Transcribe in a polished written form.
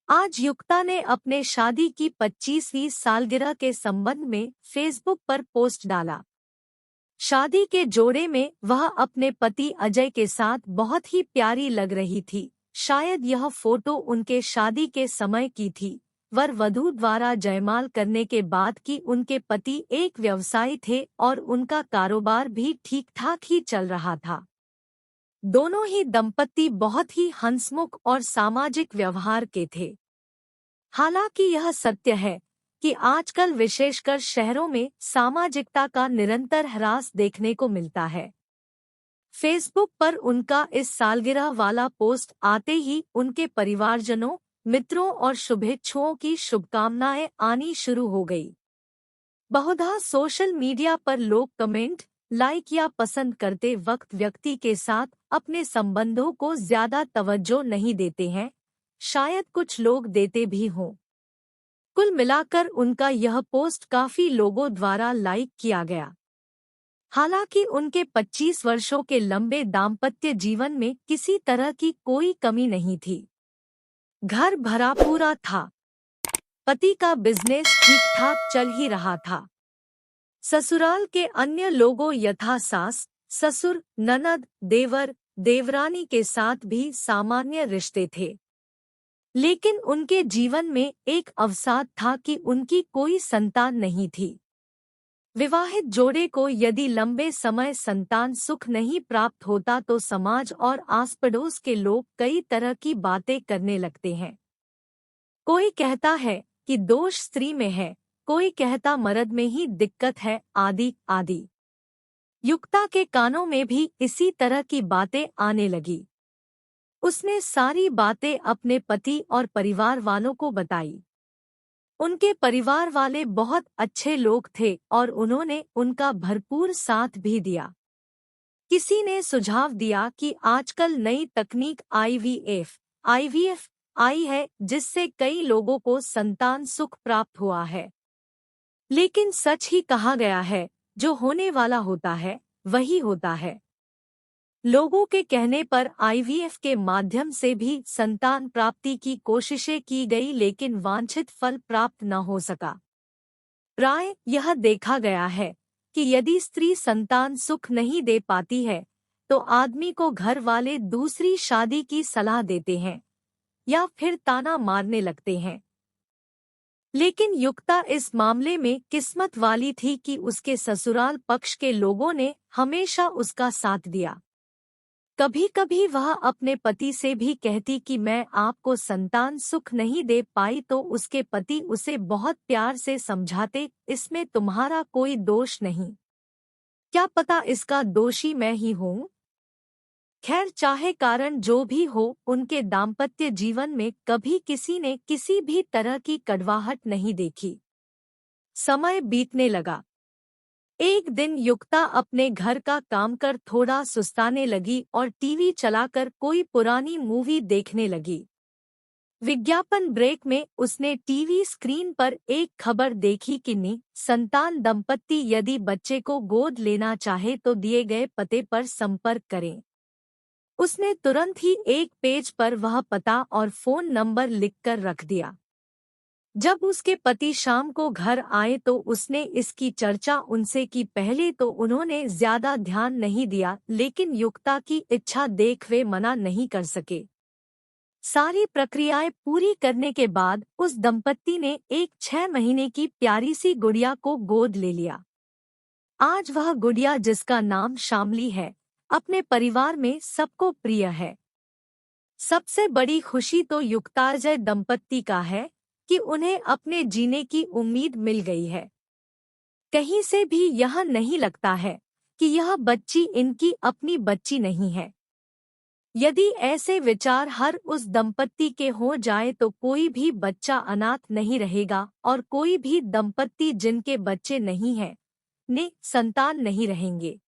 आज युक्ता ने अपने शादी की 25वीं सालगिरह के संबंध में फेसबुक पर पोस्ट डाला। शादी के जोड़े में वह अपने पति अजय के साथ बहुत ही प्यारी लग रही थी। शायद यह फोटो उनके शादी के समय की थी। वर वधू द्वारा जयमाल करने के बाद कि उनके पति एक व्यवसायी थे और उनका कारोबार भी ठीक-ठाक ही चल रहा था। दोनों ही दंपति बहुत ही हंसमुख और सामाजिक व्यवहार के थे। हालांकि यह सत्य है कि आजकल विशेषकर शहरों में सामाजिकता का निरंतर ह्रास देखने को मिलता है। फेसबुक पर उनका इस सालगिरह वाला पोस्ट आते ही उनके परिवारजनों, मित्रों और शुभेच्छुओं की शुभकामनाएं आनी शुरू हो गई। बहुधा सोशल मीडिया पर लोग कमेंट, लाइक या पसंद करते वक्त व्यक्ति के साथ अपने संबंधों को ज्यादा तवज्जो नहीं देते हैं। शायद कुछ लोग देते भी हों। कुल मिलाकर उनका यह पोस्ट काफी लोगों द्वारा लाइक किया गया। हालांकि उनके 25 वर्षों के लंबे दाम्पत्य जीवन में किसी तरह की कोई कमी नहीं थी। घर भरा पूरा था। पति का बिजनेस ठीक-ठाक चल ही रहा था। ससुराल के अन्य लोगों यथा सास, ससुर, ननद, देवर, देवरानी के साथ भी सामान्य रिश्ते थे। लेकिन उनके जीवन में एक अवसाद था कि उनकी कोई संतान नहीं थी। विवाहित जोड़े को यदि लंबे समय संतान सुख नहीं प्राप्त होता तो समाज और आस-पड़ोस के लोग कई तरह की बातें करने लगते हैं। कोई कहता है कि दोष स्त्री में है, कोई कहता मर्द में ही दिक्कत है, आदि आदि। युक्ता के कानों में भी इसी तरह की बातें आने लगी। उसने सारी बातें अपने पति और परिवार वालों को बताई। उनके परिवार वाले बहुत अच्छे लोग थे और उन्होंने उनका भरपूर साथ भी दिया। किसी ने सुझाव दिया कि आजकल नई तकनीक आईवीएफ आई है, जिससे कई लोगों को संतान सुख प्राप्त हुआ है। लेकिन सच ही कहा गया है, जो होने वाला होता है वही होता है। लोगों के कहने पर आईवीएफ के माध्यम से भी संतान प्राप्ति की कोशिशें की गई, लेकिन वांछित फल प्राप्त न हो सका। प्राय यह देखा गया है कि यदि स्त्री संतान सुख नहीं दे पाती है तो आदमी को घर वाले दूसरी शादी की सलाह देते हैं या फिर ताना मारने लगते हैं। लेकिन युक्ता इस मामले में किस्मत वाली थी कि उसके ससुराल पक्ष के लोगों ने हमेशा उसका साथ दिया। कभी कभी वह अपने पति से भी कहती कि मैं आपको संतान सुख नहीं दे पाई तो उसके पति उसे बहुत प्यार से समझाते, इसमें तुम्हारा कोई दोष नहीं। क्या पता इसका दोषी मैं ही हूँ। खैर, चाहे कारण जो भी हो, उनके दाम्पत्य जीवन में कभी किसी ने किसी भी तरह की कड़वाहट नहीं देखी। समय बीतने लगा। एक दिन युक्ता अपने घर का काम कर थोड़ा सुस्ताने लगी और टीवी चलाकर कोई पुरानी मूवी देखने लगी। विज्ञापन ब्रेक में उसने टीवी स्क्रीन पर एक खबर देखी कि संतान दंपत्ति यदि बच्चे को गोद लेना चाहे तो दिए गए पते पर संपर्क करें। उसने तुरंत ही एक पेज पर वह पता और फोन नंबर लिखकर रख दिया। जब उसके पति शाम को घर आए तो उसने इसकी चर्चा उनसे की। पहले तो उन्होंने ज्यादा ध्यान नहीं दिया, लेकिन युक्ता की इच्छा देख वे मना नहीं कर सके। सारी प्रक्रियाएं पूरी करने के बाद उस दंपत्ति ने एक 6 महीने की प्यारी सी गुड़िया को गोद ले लिया। आज वह गुड़िया, जिसका नाम शामली है, अपने परिवार में सबको प्रिय है। सबसे बड़ी खुशी तो युक्ताजय दंपत्ति का है कि उन्हें अपने जीने की उम्मीद मिल गई है। कहीं से भी यह नहीं लगता है कि यह बच्ची इनकी अपनी बच्ची नहीं है। यदि ऐसे विचार हर उस दंपत्ति के हो जाए तो कोई भी बच्चा अनाथ नहीं रहेगा और कोई भी दंपत्ति जिनके बच्चे नहीं हैं, संतान नहीं रहेंगे।